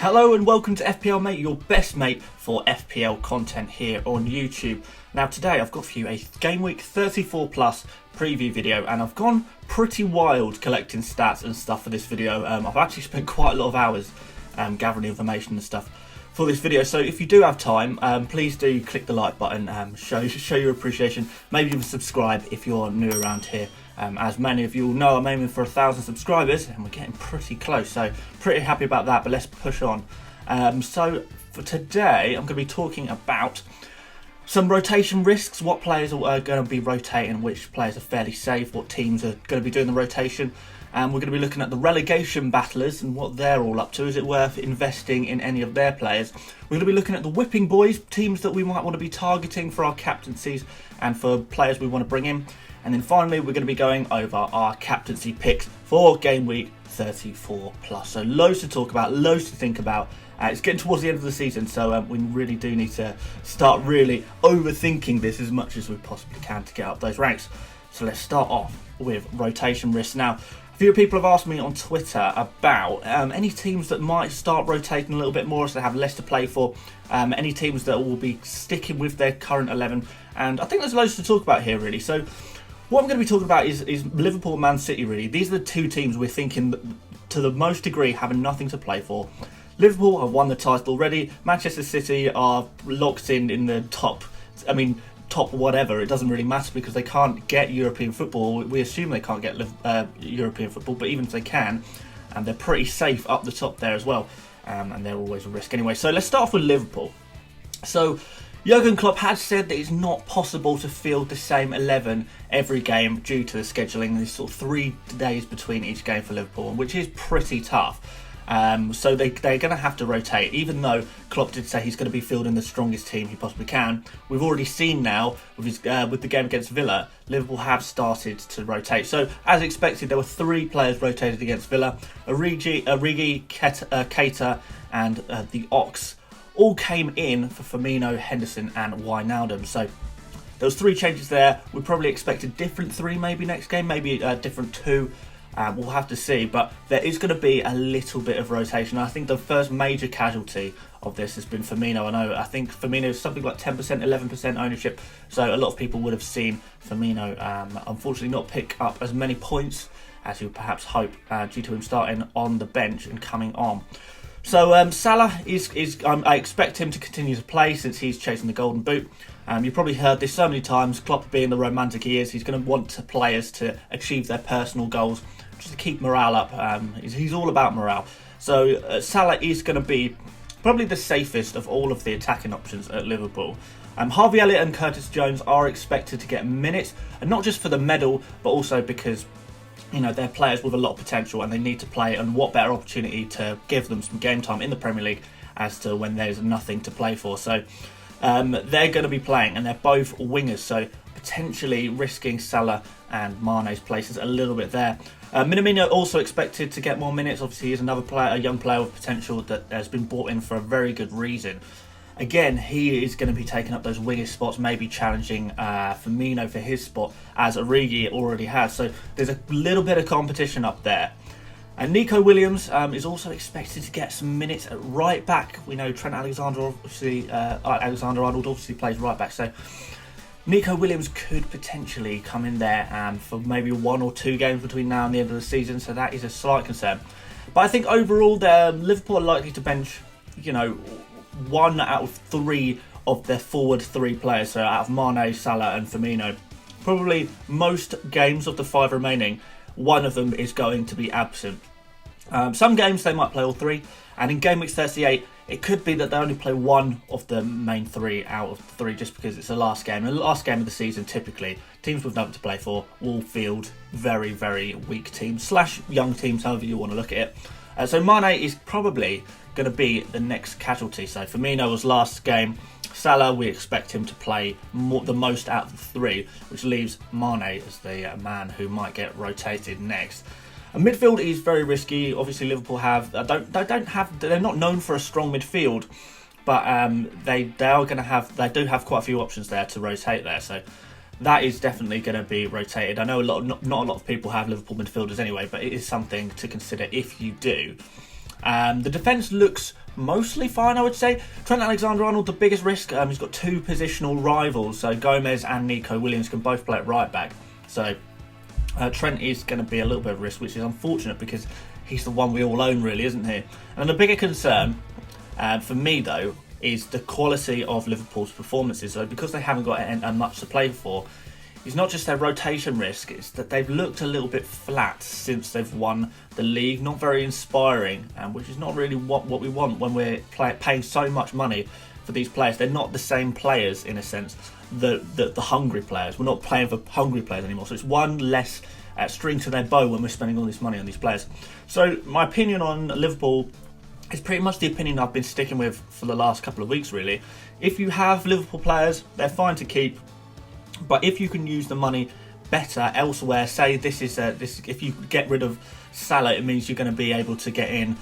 Hello and welcome to FPL Mate, your best mate for FPL content here on YouTube. Now today I've got for you a Game Week 34 plus preview video, and I've gone pretty wild collecting stats and stuff for this video. I've actually spent quite a lot of hours gathering information and stuff for this video, so if you do have time, please do click the like button, show your appreciation, maybe even subscribe if you're new around here. As many of you will know, I'm aiming for 1,000 subscribers and we're getting pretty close, so pretty happy about that, but let's push on. So for today I'm going to be talking about some rotation risks, what players are going to be rotating, which players are fairly safe, what teams are going to be doing the rotation. And we're going to be looking at the relegation battlers and what they're all up to. Is it worth investing in any of their players? We're going to be looking at the whipping boys, teams that we might want to be targeting for our captaincies and for players we want to bring in. And then finally, we're going to be going over our captaincy picks for Game Week 34 plus. So loads to talk about, loads to think about. It's getting towards the end of the season, so we really do need to start really overthinking this as much as we possibly can to get up those ranks. So let's start off with rotation risks. Now, a few people have asked me on Twitter about any teams that might start rotating a little bit more as they have less to play for, any teams that will be sticking with their current 11, and I think there's loads to talk about here really. So what I'm going to be talking about is Liverpool and Man City really. These are the two teams we're thinking to the most degree having nothing to play for. Liverpool have won the title already. Manchester City are locked in the top whatever. It doesn't really matter because they can't get European football. We assume they can't get European football, but even if they can, they're pretty safe up the top there as well. And they're always a risk anyway. So let's start off with Liverpool. So Jurgen Klopp has said that it's not possible to field the same 11 every game due to the scheduling. There's sort of 3 days between each game for Liverpool, which is pretty tough. So they're going to have to rotate, even though Klopp did say he's going to be fielding the strongest team he possibly can. We've already seen now with the game against Villa, Liverpool have started to rotate. So as expected, there were 3 players rotated against Villa: Origi, Keita and the Ox. All came in for Firmino, Henderson and Wijnaldum. So there was 3 changes there. We probably expect a different 3 maybe next game, maybe a different 2. We'll have to see, but there is going to be a little bit of rotation. I think the first major casualty of this has been Firmino. I think Firmino is something like 10%, 11% ownership, so a lot of people would have seen Firmino unfortunately not pick up as many points as you would perhaps hope due to him starting on the bench and coming on. So Salah I expect him to continue to play since he's chasing the golden boot. You've probably heard this so many times. Klopp, being the romantic he is, he's going to want players to achieve their personal goals, just to keep morale up. He's all about morale. So Salah is going to be probably the safest of all of the attacking options at Liverpool. Harvey Elliott and Curtis Jones are expected to get minutes, and not just for the medal, but also because they're players with a lot of potential and they need to play, and what better opportunity to give them some game time in the Premier League as to when there's nothing to play for. So they're going to be playing, and they're both wingers, so potentially risking Salah and Mane's places a little bit there. Minamino also expected to get more minutes. Obviously he's another player, a young player with potential that has been brought in for a very good reason. Again, he is going to be taking up those winger spots, maybe challenging Firmino for his spot, as Origi already has. So there's a little bit of competition up there. And Nico Williams is also expected to get some minutes at right back. We know Trent Alexander-Arnold obviously plays right back. So Nico Williams could potentially come in there for maybe 1 or 2 games between now and the end of the season. So that is a slight concern. But I think overall, Liverpool are likely to bench, 1 out of 3 of their forward 3 players, so out of Mane, Salah and Firmino. Probably most games of the 5 remaining, one of them is going to be absent. Some games they might play all 3, and in Game Week 38 it could be that they only play 1 of the main 3 out of 3 just because it's the last game. And the last game of the season, typically teams with nothing to play for will field very, very weak teams / young teams, however you want to look at it. So Mane is probably going to be the next casualty. So Firmino was last game. Salah, we expect him to play the most out of the 3, which leaves Mane as the man who might get rotated next. And midfield is very risky. Obviously, Liverpool they're not known for a strong midfield, but they do have quite a few options there to rotate there. So that is definitely going to be rotated. I know not a lot of people have Liverpool midfielders anyway, but it is something to consider if you do. The defence looks mostly fine, I would say. Trent Alexander-Arnold, the biggest risk. He's got two positional rivals, so Gomez and Nico Williams can both play at right back. So Trent is going to be a little bit of risk, which is unfortunate because he's the one we all own, really, isn't he? And the bigger concern for me, though, is the quality of Liverpool's performances. So because they haven't got much to play for, it's not just their rotation risk, it's that they've looked a little bit flat since they've won the league. Not very inspiring, which is not really what we want when we're paying so much money for these players. They're not the same players, in a sense, the hungry players. We're not playing for hungry players anymore, so it's one less string to their bow when we're spending all this money on these players. So my opinion on Liverpool is pretty much the opinion I've been sticking with for the last couple of weeks, really. If you have Liverpool players, they're fine to keep. But if you can use the money better elsewhere, say if you get rid of Salah, it means you're going to be able to get in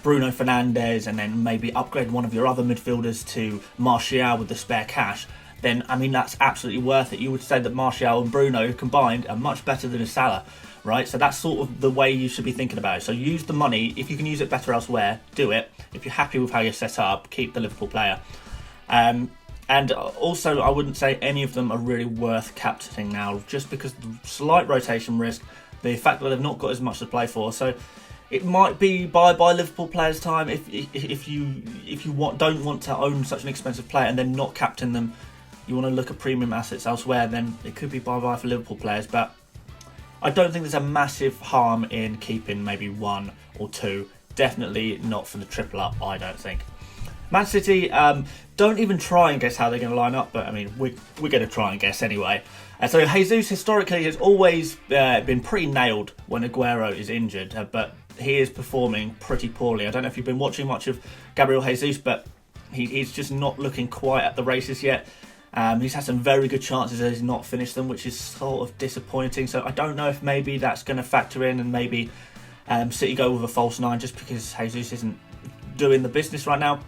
Bruno Fernandes and then maybe upgrade one of your other midfielders to Martial with the spare cash, then, I mean, that's absolutely worth it. You would say that Martial and Bruno combined are much better than a Salah, right? So that's sort of the way you should be thinking about it. So use the money. If you can use it better elsewhere, do it. If you're happy with how you're set up, keep the Liverpool player. And also, I wouldn't say any of them are really worth captaining now, just because of the slight rotation risk, the fact that they've not got as much to play for. So it might be buy Liverpool players time if you don't want to own such an expensive player and then not captain them. You want to look at premium assets elsewhere, then it could be buy for Liverpool players. But I don't think there's a massive harm in keeping maybe one or two. Definitely not for the triple up, I don't think. Man City, don't even try and guess how they're going to line up, but I mean, we're going to try and guess anyway. So Jesus historically has always been pretty nailed when Aguero is injured, but he is performing pretty poorly. I don't know if you've been watching much of Gabriel Jesus, but he's just not looking quite at the races yet. He's had some very good chances and he's not finished them, which is sort of disappointing. So I don't know if maybe that's going to factor in and maybe City go with a false nine just because Jesus isn't doing the business right now.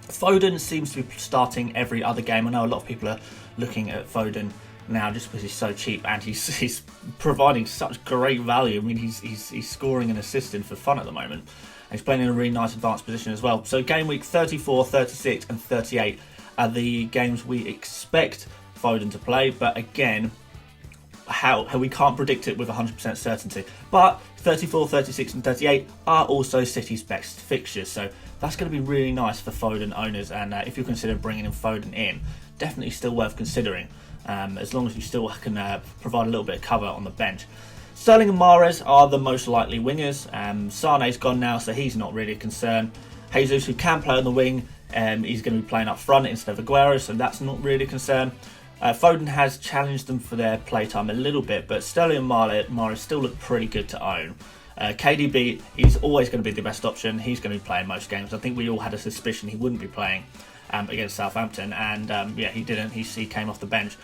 Foden seems to be starting every other game. I know a lot of people are looking at Foden now just because he's so cheap and he's providing such great value. I mean, he's scoring and assisting for fun at the moment. And he's playing in a really nice advanced position as well. So game week 34, 36 and 38 are the games we expect Foden to play. But again, how we can't predict it with 100% certainty. But 34, 36 and 38 are also City's best fixtures. So that's going to be really nice for Foden owners. And if you consider bringing in Foden in, definitely still worth considering. As long as you still can provide a little bit of cover on the bench. Sterling and Mahrez are the most likely wingers. Sane's gone now, so he's not really a concern. Jesus, who can play on the wing, he's going to be playing up front instead of Aguero, so that's not really a concern. Foden has challenged them for their playtime a little bit, but Sterling and Mahrez still look pretty good to own. KDB, he's always going to be the best option. He's going to be playing most games. I think we all had a suspicion he wouldn't be playing against Southampton, and he didn't. He came off the bench.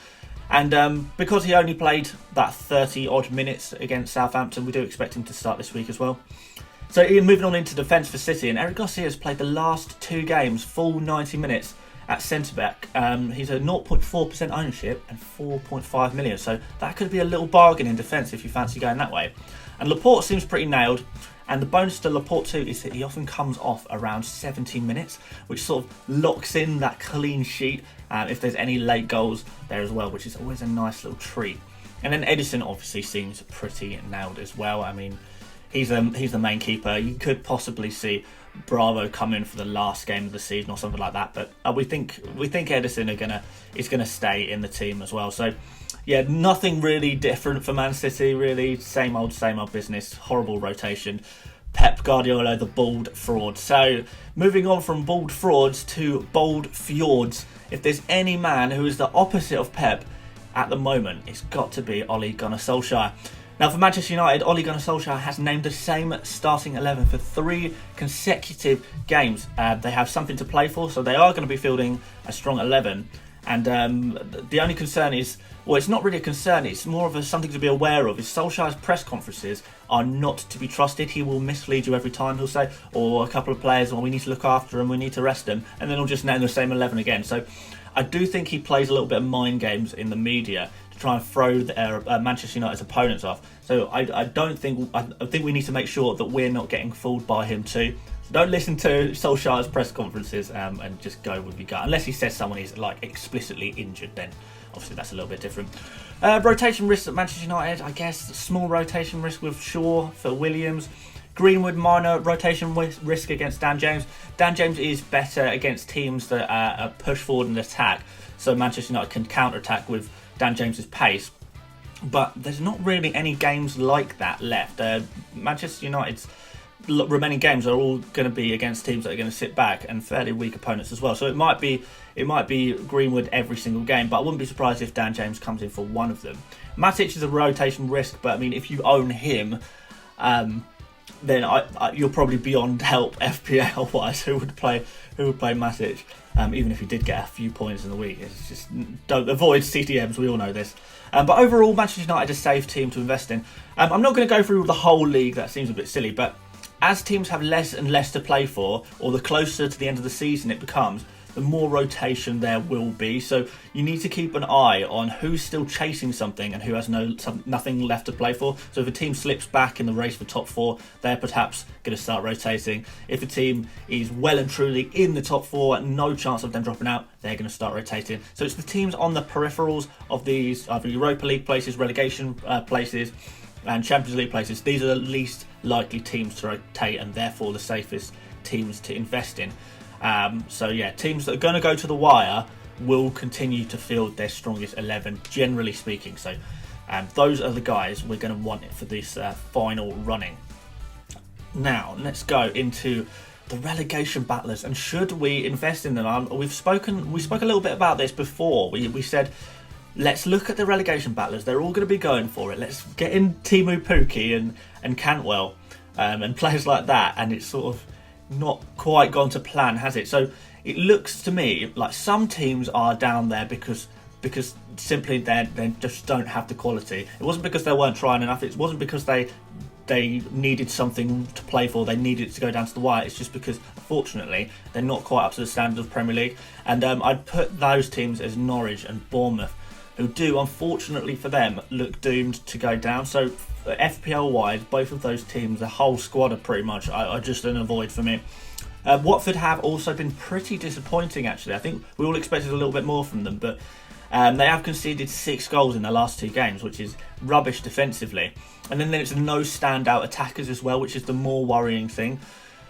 And because he only played that 30-odd minutes against Southampton, we do expect him to start this week as well. So moving on into defence for City, and Eric Garcia's played the last two games, full 90 minutes at centre-back. He's a 0.4% ownership and 4.5 million, so that could be a little bargain in defence if you fancy going that way. And Laporte seems pretty nailed, and the bonus to Laporte too is that he often comes off around 17 minutes, which sort of locks in that clean sheet if there's any late goals there as well, which is always a nice little treat. And then Edison obviously seems pretty nailed as well. I mean, he's the main keeper. You could possibly see Bravo come in for the last game of the season or something like that, but we think Edison is gonna stay in the team as well. So yeah, nothing really different for Man City, really. Same old business. Horrible rotation. Pep Guardiola, the bald fraud. So, moving on from bald frauds to bold fjords. If there's any man who is the opposite of Pep at the moment, it's got to be Ole Gunnar Solskjaer. Now, for Manchester United, Ole Gunnar Solskjaer has named the same starting 11 for 3 consecutive games. They have something to play for, so they are going to be fielding a strong 11. And the only concern is, well, it's not really a concern, it's more of something to be aware of, is Solskjaer's press conferences are not to be trusted. He will mislead you every time, he'll say, or a couple of players, well, we need to look after them, we need to rest them, and then he'll just name the same 11 again. So I do think he plays a little bit of mind games in the media to try and throw Manchester United's opponents off. So I think we need to make sure that we're not getting fooled by him too. So don't listen to Solskjaer's press conferences and just go with your gut. Unless he says someone is like explicitly injured, then obviously that's a little bit different. Rotation risks at Manchester United, I guess. Small rotation risk with Shaw for Williams. Greenwood, minor rotation risk against Dan James. Dan James is better against teams that are push forward and attack, so Manchester United can counter-attack with Dan James's pace. But there's not really any games like that left. Manchester United's remaining games are all going to be against teams that are going to sit back and fairly weak opponents as well. So it might be Greenwood every single game, but I wouldn't be surprised if Dan James comes in for one of them. Matic is a rotation risk, but I mean, if you own him, then you're probably beyond help FPL wise. Who would play Matic? Even if he did get a few points in the week, it's just don't avoid CTMs. We all know this. But overall, Manchester United is a safe team to invest in. I'm not going to go through the whole league. That seems a bit silly, but as teams have less and less to play for, or the closer to the end of the season it becomes, the more rotation there will be. So you need to keep an eye on who's still chasing something and who has nothing left to play for. So if a team slips back in the race for top four, they're perhaps going to start rotating. If a team is well and truly in the top four, no chance of them dropping out, they're going to start rotating. So it's the teams on the peripherals of these either Europa League places, relegation places, and Champions League places. These are the least likely teams to rotate and therefore the safest teams to invest in. So yeah, teams that are going to go to the wire will continue to field their strongest 11, generally speaking. So those are the guys we're going to want it for this final running. Now let's go into the relegation battlers, and should we invest in them? We spoke a little bit about this before. We said, let's look at the relegation battlers. They're all going to be going for it. Let's get in Timu Pukki and Cantwell and players like that. And it's sort of not quite gone to plan, has it? So it looks to me like some teams are down there because simply they just don't have the quality. It wasn't because they weren't trying enough. It wasn't because they needed something to play for. They needed to go down to the wire. It's just because, unfortunately, they're not quite up to the standard of Premier League. And I'd put those teams as Norwich and Bournemouth, who do, unfortunately for them, look doomed to go down. So FPL-wise, both of those teams, the whole squad are pretty much are just an avoid for me. Watford have also been pretty disappointing, actually. I think we all expected a little bit more from them, but they have conceded 6 goals in their last 2 games, which is rubbish defensively. And then there's no standout attackers as well, which is the more worrying thing.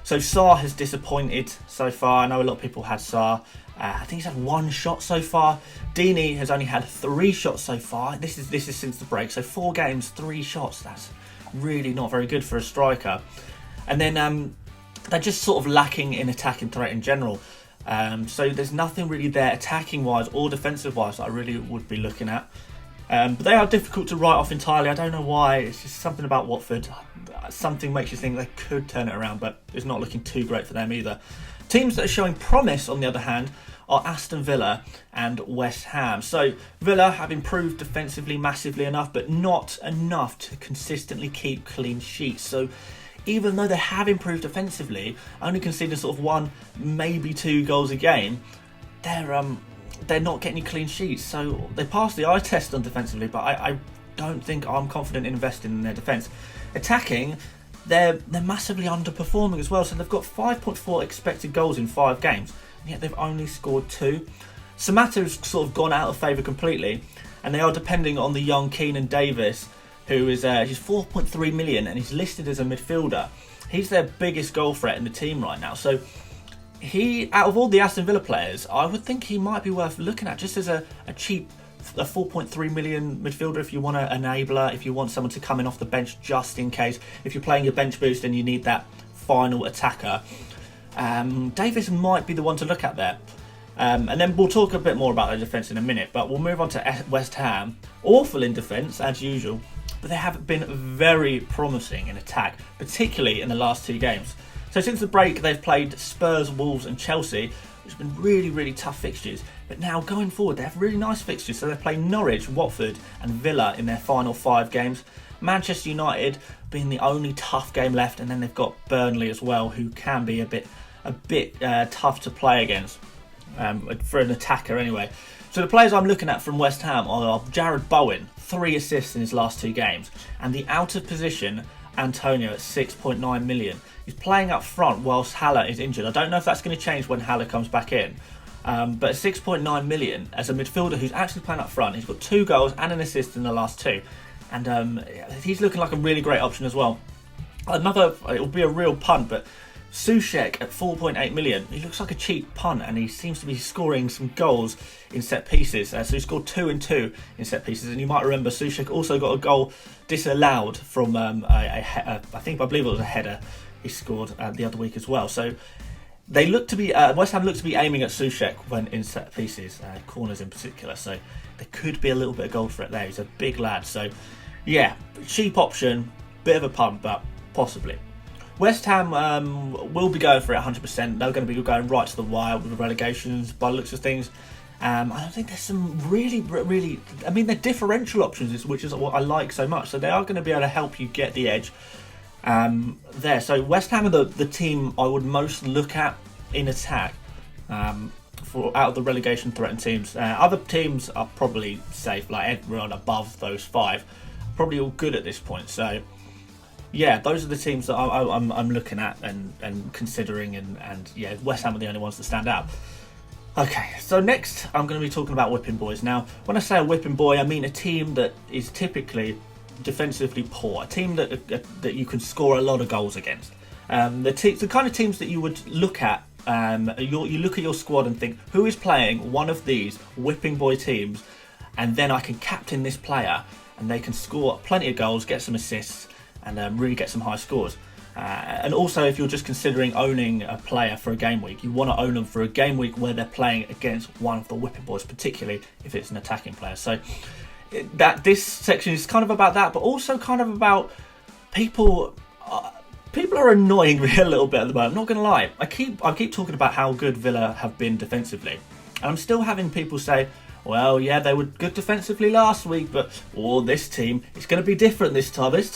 So Sarr has disappointed so far. I know a lot of people had Sarr. I think he's had 1 shot so far. Deeney has only had 3 shots so far. This is since the break. So 4 games, 3 shots. That's really not very good for a striker. And then they're just sort of lacking in attacking threat in general. So there's nothing really there attacking-wise or defensive-wise that I really would be looking at. But they are difficult to write off entirely. I don't know why. It's just something about Watford. Something makes you think they could turn it around, but it's not looking too great for them either. Teams that are showing promise, on the other hand, are Aston Villa and West Ham. So Villa have improved defensively massively enough, but not enough to consistently keep clean sheets. So even though they have improved defensively, only conceding sort of 1, maybe 2 goals a game, they're not getting any clean sheets. So they passed the eye test on defensively, but I don't think I'm confident in investing in their defence. Attacking, they're massively underperforming as well. So they've got 5.4 expected goals in 5 games, and yet they've only scored 2. Samata's sort of gone out of favour completely, and they are depending on the young Keenan Davis, who is he's 4.3 million and he's listed as a midfielder. He's their biggest goal threat in the team right now. So he, out of all the Aston Villa players, I would think he might be worth looking at just as a cheap 4.3 million midfielder if you want an enabler, if you want someone to come in off the bench just in case. If you're playing your bench boost and you need that final attacker, Davis might be the one to look at there. And then we'll talk a bit more about their defence in a minute, but we'll move on to West Ham. Awful in defence, as usual, but they have been very promising in attack, particularly in the last 2 games. So since the break, they've played Spurs, Wolves and Chelsea, which have been really, really tough fixtures. But now going forward, they have really nice fixtures. So they play Norwich, Watford and Villa in their final 5 games. Manchester United being the only tough game left, and then they've got Burnley as well, who can be a bit tough to play against for an attacker anyway. So the players I'm looking at from West Ham are Jared Bowen, 3 assists in his last 2 games, and the out of position Antonio at 6.9 million. He's playing up front whilst Haller is injured. I don't know if that's going to change when Haller comes back in. But 6.9 million as a midfielder who's actually playing up front. He's got 2 goals and an assist in the last 2. And he's looking like a really great option as well. It'll be a real punt, but Soucek at 4.8 million. He looks like a cheap punt, and he seems to be scoring some goals in set pieces. So he scored 2 and 2 in set pieces. And you might remember Soucek also got a goal disallowed from I believe it was a header he scored the other week as well. So they look to be West Ham look to be aiming at Soucek when in set pieces, corners in particular. So there could be a little bit of goal threat there. He's a big lad. So yeah, cheap option, bit of a punt, but possibly. West Ham will be going for it 100%. They're going to be going right to the wire with the relegations by the looks of things. I think there's some really, I mean, they're differential options, which is what I like so much. So they are going to be able to help you get the edge there. So West Ham are the team I would most look at in attack for out of the relegation threatened teams. Other teams are probably safe, like everyone above those 5. Probably all good at this point. So yeah, those are the teams that I'm looking at and considering, and yeah, West Ham are the only ones that stand out. Okay, so next I'm going to be talking about whipping boys. Now, when I say a whipping boy, I mean a team that is typically defensively poor, a team that you can score a lot of goals against. The kind of teams that you would look at. You look at your squad and think, who is playing one of these whipping boy teams, and then I can captain this player, and they can score plenty of goals, get some assists, and really get some high scores. And also, if you're just considering owning a player for a game week, you want to own them for a game week where they're playing against one of the whipping boys, particularly if it's an attacking player. So this section is kind of about that, but also kind of about people. People are annoying me a little bit at the moment. I'm not going to lie. I keep talking about how good Villa have been defensively, and I'm still having people say, well, yeah, they were good defensively last week, but this team, it's going to be different this time. This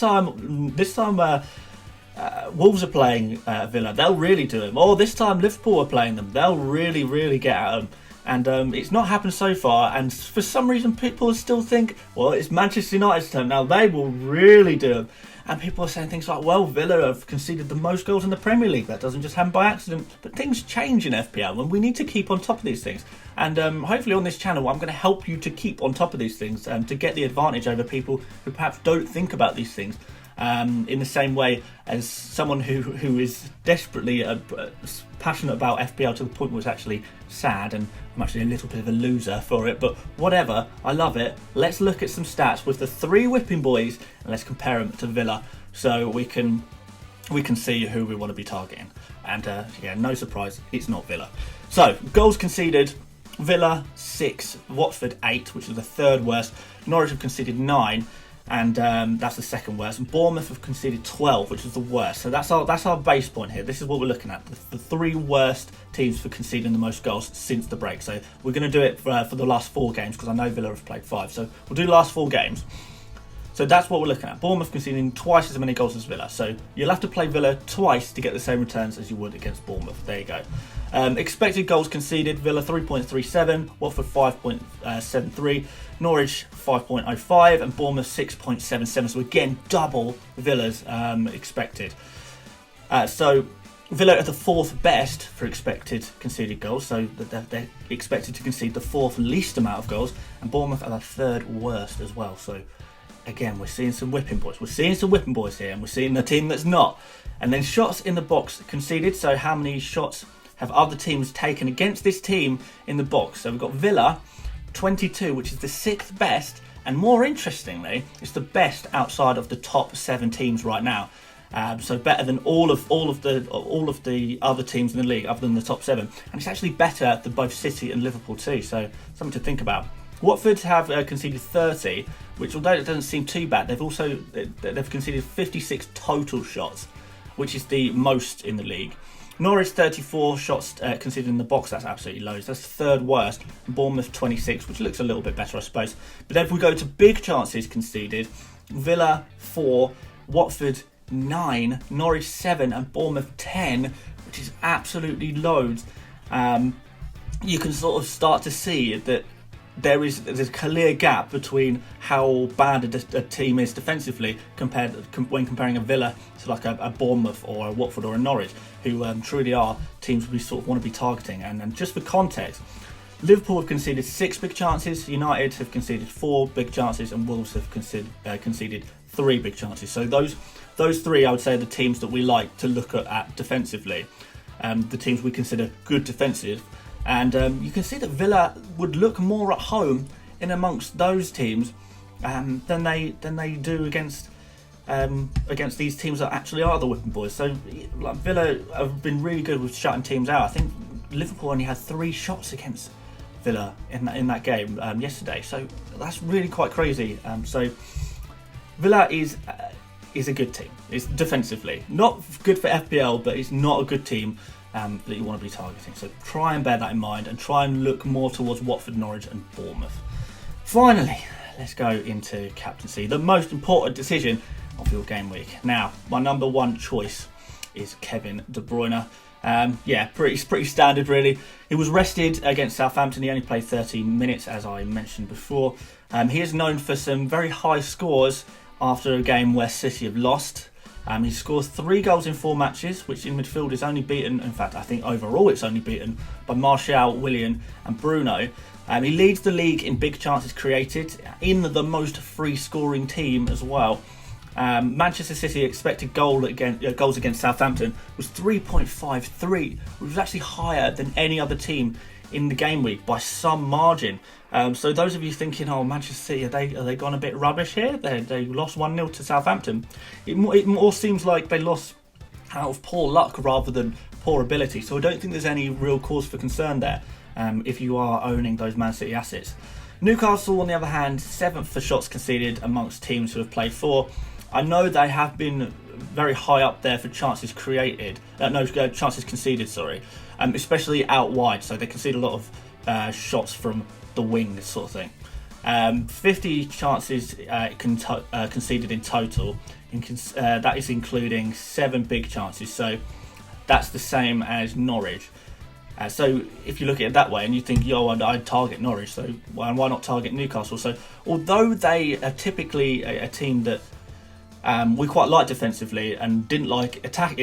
time, Wolves are playing Villa. They'll really do them. This time Liverpool are playing them. They'll really get at them. And it's not happened so far. And for some reason, people still think, well, it's Manchester United's turn. Now they will really do them. And people are saying things like, well, Villa have conceded the most goals in the Premier League. That doesn't just happen by accident. But things change in FPL, and we need to keep on top of these things. And hopefully on this channel, I'm going to help you to keep on top of these things and to get the advantage over people who perhaps don't think about these things in the same way as someone who is desperately passionate about FPL to the point where it's actually sad, and I'm actually a little bit of a loser for it, but whatever, I love it. Let's look at some stats with the 3 whipping boys and let's compare them to Villa so we can see who we want to be targeting. And yeah, no surprise, it's not Villa. So goals conceded: Villa 6, Watford 8, which is the 3rd worst. Norwich have conceded 9, and that's the 2nd worst. And Bournemouth have conceded 12, which is the worst. So that's our base point here. This is what we're looking at: the 3 worst teams for conceding the most goals since the break. So we're going to do it for the last 4 games, because I know Villa have played 5. So we'll do the last 4 games. So that's what we're looking at. Bournemouth conceding twice as many goals as Villa. So you'll have to play Villa twice to get the same returns as you would against Bournemouth. There you go. Expected goals conceded: Villa 3.37, Watford 5.73, Norwich 5.05, and Bournemouth 6.77. So again, double Villa's expected. So Villa are the 4th best for expected conceded goals, so they're expected to concede the 4th least amount of goals, and Bournemouth are the 3rd worst as well. So again, we're seeing some whipping boys. We're seeing some whipping boys here, and we're seeing the team that's not. And then shots in the box conceded. So how many shots have other teams taken against this team in the box? So we've got Villa 22, which is the 6th best, and more interestingly, it's the best outside of the top 7 teams right now. So better than all of the other teams in the league, other than the top 7, and it's actually better than both City and Liverpool too. So something to think about. Watford have conceded 30, which, although it doesn't seem too bad, they've conceded 56 total shots, which is the most in the league. Norwich 34 shots conceded in the box. That's absolutely loads. That's 3rd worst. Bournemouth 26, which looks a little bit better, I suppose. But then if we go to big chances conceded, Villa 4, Watford 9, Norwich 7, and Bournemouth 10, which is absolutely loads. You can sort of start to see that there's a clear gap between how bad a team is defensively when comparing a Villa to like a Bournemouth or a Watford or a Norwich, who truly are teams we sort of want to be targeting. And just for context, Liverpool have conceded 6 big chances, United have conceded 4 big chances, and Wolves have conceded 3 big chances. So those 3, I would say, are the teams that we like to look at defensively, the teams we consider good defensive. And you can see that Villa would look more at home in amongst those teams than they do against these teams that actually are the whipping boys. So like, Villa have been really good with shutting teams out. I think Liverpool only had 3 shots against Villa in that game yesterday. So that's really quite crazy. So Villa is a good team. It's defensively not good for FPL, but it's not a good team that you want to be targeting. So try and bear that in mind and try and look more towards Watford, Norwich and Bournemouth. Finally, let's go into captaincy, the most important decision of your game week. Now, my number 1 choice is Kevin De Bruyne. Pretty standard really. He was rested against Southampton. He only played 13 minutes, as I mentioned before. He is known for some very high scores after a game where City have lost. He scores 3 goals in 4 matches, which in midfield is only beaten, in fact I think overall it's only beaten by Martial, Willian and Bruno. He leads the league in big chances created, in the most free scoring team as well. Manchester City expected goals against Southampton was 3.53, which was actually higher than any other team in the game week by some margin. So those of you thinking, oh, Manchester City, are they gone a bit rubbish here? They lost 1-0 to Southampton. It more seems like they lost out of poor luck rather than poor ability. So I don't think there's any real cause for concern there if you are owning those Man City assets. Newcastle, on the other hand, 7th for shots conceded amongst teams who have played 4. I know they have been very high up there for chances chances conceded, especially out wide. So they concede a lot of shots from the wing, sort of thing. 50 chances conceded in total. That is including 7 big chances. So that's the same as Norwich. So if you look at it that way and you think, I'd target Norwich, so why not target Newcastle? So although they are typically a team that we quite like defensively and didn't like attack,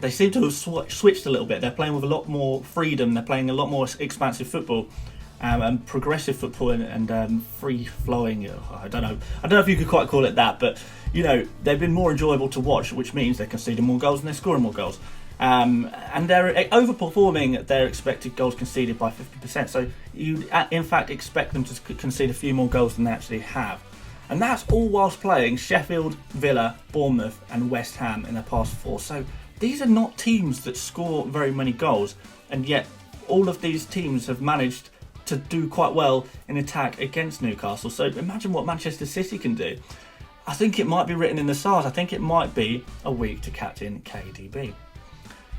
they seem to have switched a little bit. They're playing with a lot more freedom. They're playing a lot more expansive football and progressive football and free flowing. I don't know if you could quite call it that, but they've been more enjoyable to watch, which means they're conceding more goals and they're scoring more goals. And they're overperforming their expected goals conceded by 50%. So you in fact expect them to concede a few more goals than they actually have. And that's all whilst playing Sheffield, Villa, Bournemouth and West Ham in their past 4. So these are not teams that score very many goals, and yet all of these teams have managed to do quite well in attack against Newcastle. So imagine what Manchester City can do. I think it might be written in the stars. I think it might be a week to captain KDB.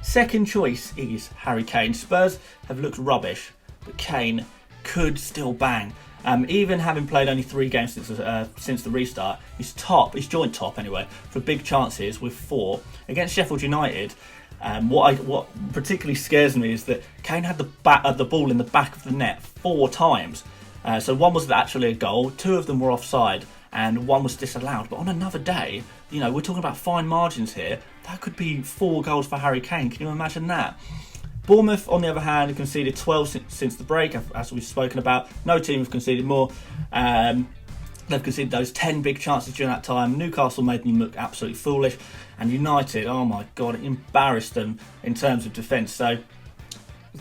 Second choice is Harry Kane. Spurs have looked rubbish, but Kane could still bang. Even having played only 3 games since the restart, he's joint top anyway for big chances with 4 against Sheffield United. What particularly scares me is that Kane had the ball in the back of the net 4 times. So one was actually a goal, 2 of them were offside, and 1 was disallowed. But on another day, we're talking about fine margins here. That could be 4 goals for Harry Kane. Can you imagine that? Bournemouth, on the other hand, conceded 12 since the break, as we've spoken about. No team have conceded more. They've conceded those 10 big chances during that time. Newcastle made them look absolutely foolish. And United, oh my God, it embarrassed them in terms of defence. So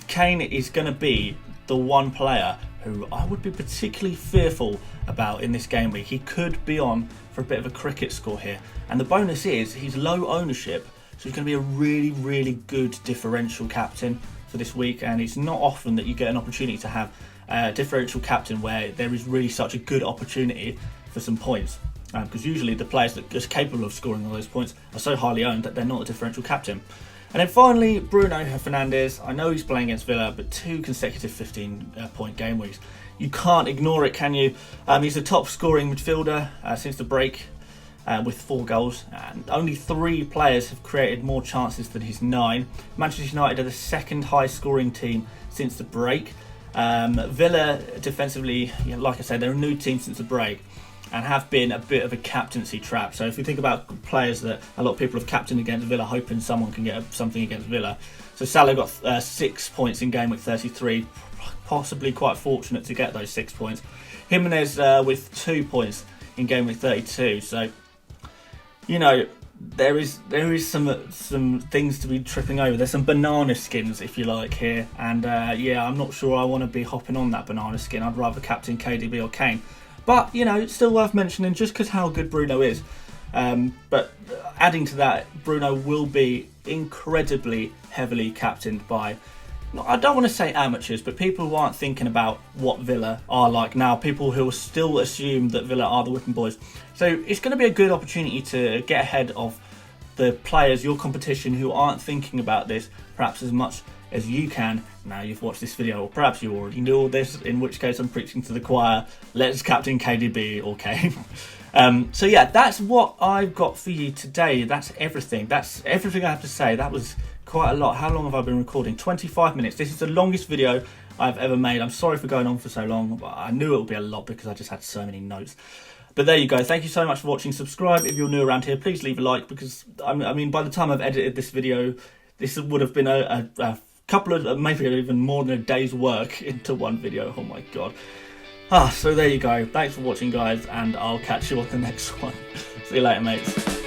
Kane is going to be the one player who I would be particularly fearful about in this game week. He could be on for a bit of a cricket score here. And the bonus is he's low ownership. So he's going to be a really, really good differential captain for this week. And it's not often that you get an opportunity to have a differential captain where there is really such a good opportunity for some points. Because usually the players that are capable of scoring all those points are so highly owned that they're not a differential captain. And then finally, Bruno Fernandes. I know he's playing against Villa, but 2 consecutive 15-point game weeks. You can't ignore it, can you? He's the top scoring midfielder since the break. With 4 goals, and only 3 players have created more chances than his 9. Manchester United are the second highest scoring team since the break. Villa defensively, like I said, they're a new team since the break and have been a bit of a captaincy trap. So if you think about players that a lot of people have captained against Villa, hoping someone can get something against Villa. So Salah got 6 points in game week 33, possibly quite fortunate to get those 6 points. Jimenez with 2 points in game week 32. So, you know, there is some things to be tripping over. There's some banana skins, if you like, here, and yeah, I'm not sure I want to be hopping on that banana skin. I'd rather captain KDB or Kane, but you know, it's still worth mentioning just because how good Bruno is. But adding to that, Bruno will be incredibly heavily captained by, I don't want to say amateurs, but people who aren't thinking about what Villa are like now, people who still assume that Villa are the whipping boys. So it's going to be a good opportunity to get ahead of the players, your competition, who aren't thinking about this perhaps as much as you can. Now you've watched this video, or perhaps you already knew all this, in which case I'm preaching to the choir. Let's captain KDB or Kane. So yeah, that's what I've got for you today. That's everything I have to say. That was quite a lot. How long have I been recording? 25 minutes. This is the longest video I've ever made. I'm sorry for going on for so long, but I knew it would be a lot because I just had so many notes. But there you go. Thank you so much for watching. Subscribe if you're new around here. Please leave a like, because I mean, by the time I've edited this video, this would have been a couple of, maybe even more than a day's work into one video. Oh my god. So there you go. Thanks for watching, guys, and I'll catch you on the next one. See you later, mates.